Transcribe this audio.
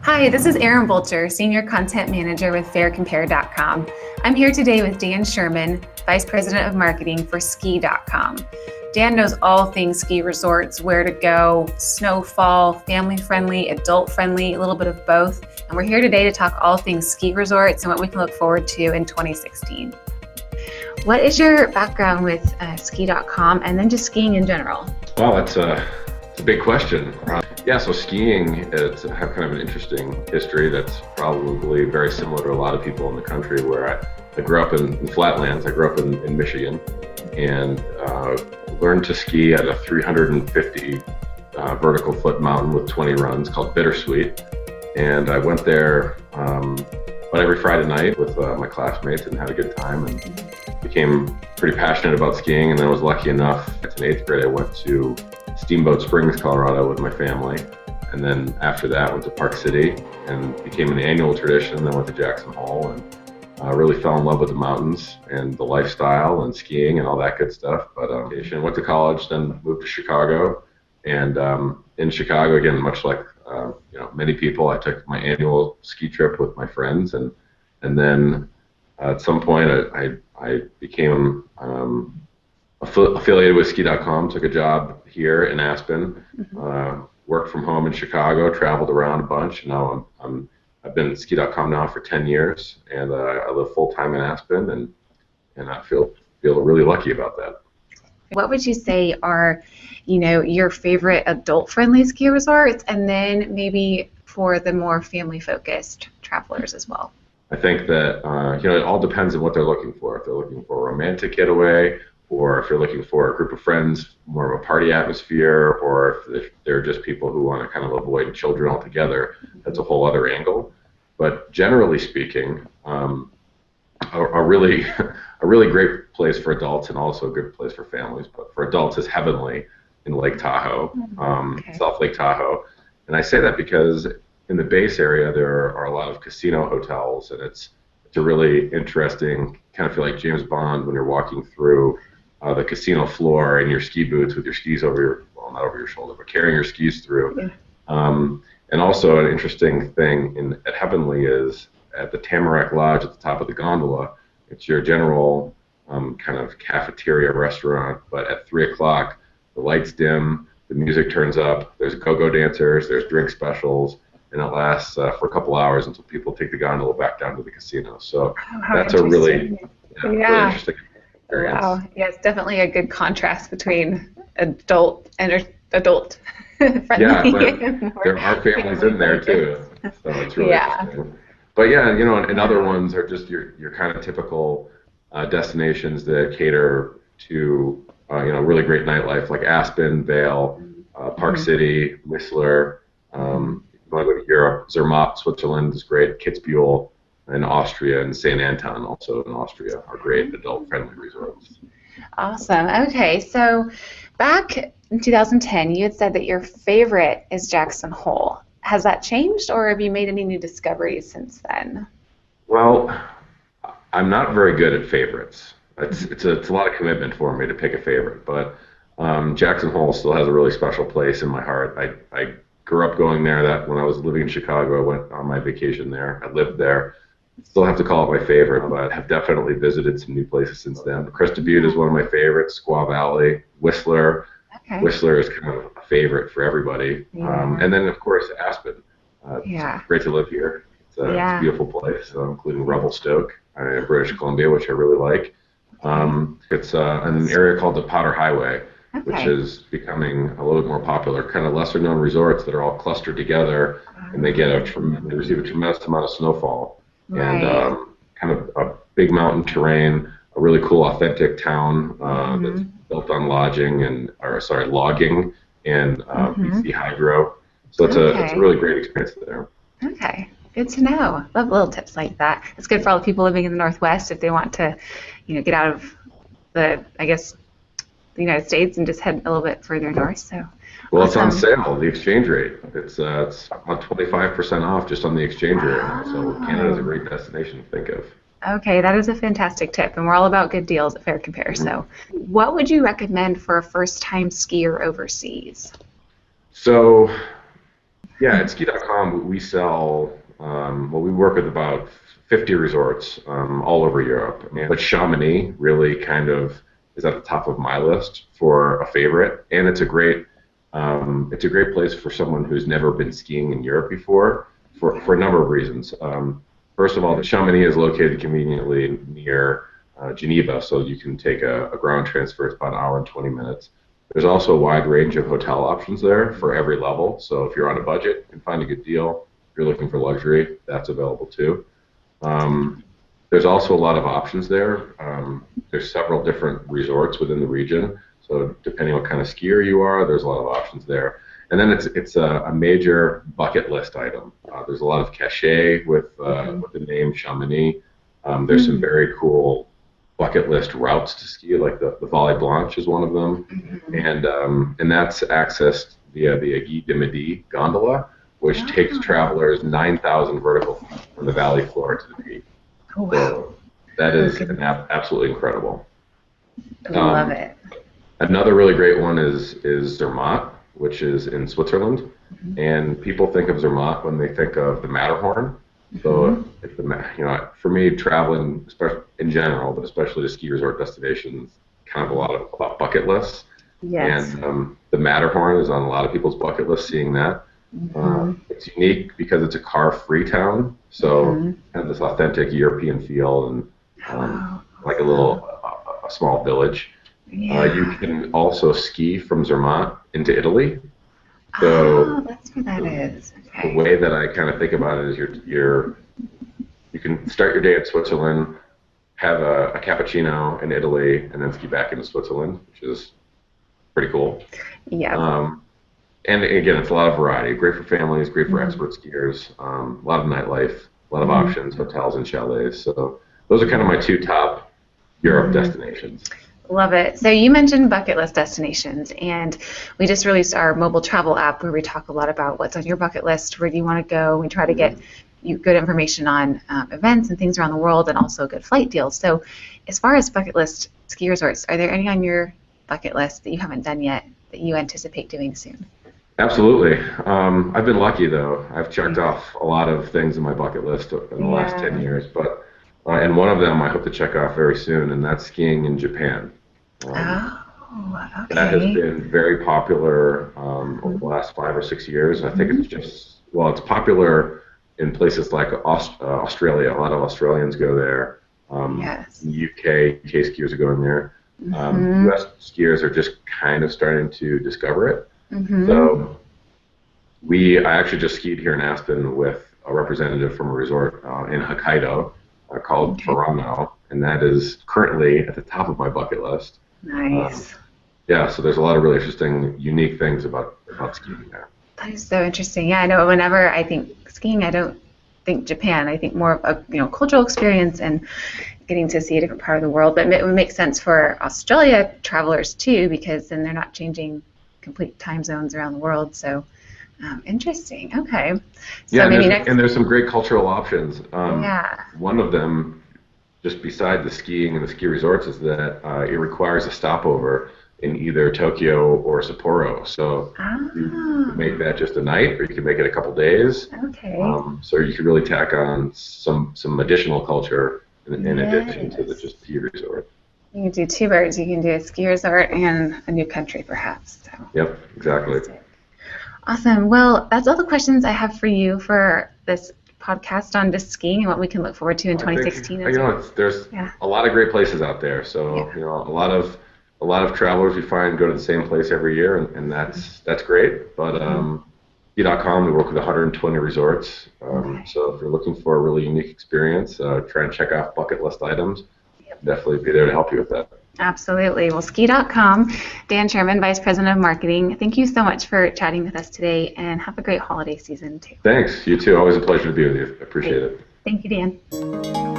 Hi, this is Erin Bulcher, Senior Content Manager with FareCompare.com. I'm here today with Dan Sherman, Vice President of Marketing for Ski.com. Dan knows all things ski resorts, where to go, snowfall, family-friendly, adult-friendly, a little bit of both. And we're here today to talk all things ski resorts and what we can look forward to in 2016. What is your background with Ski.com and then just skiing in general? Well, it's a big question. So skiing has kind of an interesting history that's probably very similar to a lot of people in the country, where I grew up in flatlands. I grew up in Michigan and learned to ski at a 350 vertical foot mountain with 20 runs called Bittersweet. And I went there about every Friday night with my classmates and had a good time and became pretty passionate about skiing. And I was lucky enough, in 8th grade, I went to Steamboat Springs, Colorado with my family. And then after that, went to Park City and became an annual tradition. Then went to Jackson Hole and really fell in love with the mountains and the lifestyle and skiing and all that good stuff. But went to college, then moved to Chicago. And in Chicago, again, much like many people, I took my annual ski trip with my friends. And then at some point, I became affiliated with Ski.com, took a job here in Aspen, worked from home in Chicago, traveled around a bunch. And now I've been at Ski.com now for 10 years, and I live full-time in Aspen, and I feel really lucky about that. What would you say are, your favorite adult-friendly ski resorts, and then maybe for the more family-focused travelers as well? I think that it all depends on what they're looking for. If they're looking for a romantic getaway, or if you're looking for a group of friends, more of a party atmosphere, or if they're just people who want to kind of avoid children altogether, that's a whole other angle. But generally speaking, a really great place for adults and also a good place for families, but for adults is Heavenly in Lake Tahoe, South Lake Tahoe. And I say that because in the base area there are a lot of casino hotels, and it's a really interesting, kind of feel like James Bond when you're walking through the casino floor in your ski boots with your skis not over your shoulder, but carrying your skis through. Yeah. And also an interesting thing at Heavenly is at the Tamarack Lodge at the top of the gondola, it's your general kind of cafeteria restaurant, but at 3 o'clock, the lights dim, the music turns up, there's go-go dancers, there's drink specials, and it lasts for a couple hours until people take the gondola back down to the casino. So that's a really interesting experience. Wow. Yeah, it's definitely a good contrast between adult and adult friendly. Yeah, but there are families in there too, so it's really interesting. But and other ones are just your kind of typical destinations that cater to really great nightlife, like Aspen, Vail, Park City, Whistler. If you want to go to Europe, Zermatt, Switzerland is great. Kitzbühel in Austria, and St. Anton also in Austria are great adult-friendly resorts. Awesome. Okay, so back in 2010, you had said that your favorite is Jackson Hole. Has that changed, or have you made any new discoveries since then? Well, I'm not very good at favorites. It's a lot of commitment for me to pick a favorite, but Jackson Hole still has a really special place in my heart. I grew up going there. That when I was living in Chicago, I went on my vacation there. I lived there. Still have to call it my favorite, but have definitely visited some new places since then. Crest Butte is one of my favorites. Squaw Valley, Whistler. Okay. Whistler is kind of a favorite for everybody. Yeah. And then, of course, Aspen. It's great to live here. It's a beautiful place, including Revelstoke in British Columbia, which I really like. It's in an area called the Powder Highway, which is becoming a little bit more popular. Kind of lesser-known resorts that are all clustered together, and they receive a tremendous amount of snowfall. Right. And kind of a big mountain terrain, a really cool, authentic town that's built on logging and BC hydro. So it's a really great experience there. Okay, good to know. Love little tips like that. It's good for all the people living in the Northwest if they want to, get out of the United States and just head a little bit further north. So. Well, awesome. It's on sale, the exchange rate. It's about 25% off just on the exchange rate now. So Canada's a great destination to think of. Okay, that is a fantastic tip, and we're all about good deals at FareCompare. So what would you recommend for a first-time skier overseas? So Yeah, at ski.com, we sell, we work with about 50 resorts all over Europe. But Chamonix really kind of is at the top of my list for a favorite. And it's a great place for someone who's never been skiing in Europe before for a number of reasons. First of all, the Chamonix is located conveniently near Geneva, so you can take a ground transfer. It's about an hour and 20 minutes. There's also a wide range of hotel options there for every level. So if you're on a budget, you can find a good deal. If you're looking for luxury, that's available too. There's also a lot of options there. There's several different resorts within the region. So depending on what kind of skier you are, there's a lot of options there. And then it's a major bucket list item. There's a lot of cachet with the name Chamonix. There's some very cool bucket list routes to ski, like the Vallée Blanche is one of them, and that's accessed via the Aiguille de Midi gondola, which takes travelers 9,000 vertical feet from the valley floor to the peak. Oh, wow. So that is absolutely incredible. I love it. Another really great one is Zermatt, which is in Switzerland, and people think of Zermatt when they think of the Matterhorn. So, for me, traveling, especially in general, but especially to ski resort destinations, kind of a lot about bucket lists. Yes. And the Matterhorn is on a lot of people's bucket list. Seeing that, it's unique because it's a car-free town, so has this authentic European feel and like a small village. Yeah. You can also ski from Zermatt into Italy. So that's where that is. Okay. The way that I kind of think about it is you can start your day in Switzerland, have a cappuccino in Italy, and then ski back into Switzerland, which is pretty cool. Yeah. And again, it's a lot of variety. Great for families, great for expert skiers. A lot of nightlife, a lot of options, hotels and chalets. So those are kind of my two top Europe destinations. Love it. So you mentioned bucket list destinations, and we just released our mobile travel app where we talk a lot about what's on your bucket list, where do you want to go. We try to get you good information on events and things around the world, and also good flight deals. So as far as bucket list ski resorts, are there any on your bucket list that you haven't done yet that you anticipate doing soon? Absolutely. I've been lucky, though. I've checked off a lot of things in my bucket list in the last 10 years, but and one of them I hope to check off very soon, and that's skiing in Japan. Okay. That has been very popular over the last 5 or 6 years. I think it's it's popular in places like Australia. A lot of Australians go there. Yes. In the UK skiers are going there. US skiers are just kind of starting to discover it. So I actually just skied here in Aspen with a representative from a resort in Hokkaido called Toronto, and that is currently at the top of my bucket list. Nice. So there's a lot of really interesting, unique things about skiing there. That is so interesting. Yeah, I know whenever I think skiing, I don't think Japan. I think more of a cultural experience and getting to see a different part of the world. But it would make sense for Australia travelers too, because then they're not changing complete time zones around the world. So interesting. Okay. So and there's some great cultural options. Yeah. One of them, just beside the skiing and the ski resorts, is that it requires a stopover in either Tokyo or Sapporo. So you can make that just a night, or you can make it a couple days. Okay. So you can really tack on some additional culture in addition to the just ski resort. You can do two birds. You can do a ski resort and a new country, perhaps. So. Yep, exactly. Awesome. Well, that's all the questions I have for you for this podcast on just skiing and what we can look forward to in 2016. There's a lot of great places out there. So a lot of travelers we find go to the same place every year, and that's great. But ski.com, we work with 120 resorts. So if you're looking for a really unique experience, try and check off bucket list items. Definitely be there to help you with that. Absolutely. Well, ski.com, Dan Sherman, Vice President of Marketing, thank you so much for chatting with us today, and have a great holiday season, too. Thanks. You too. Always a pleasure to be with you. I appreciate it. Thank you, Dan.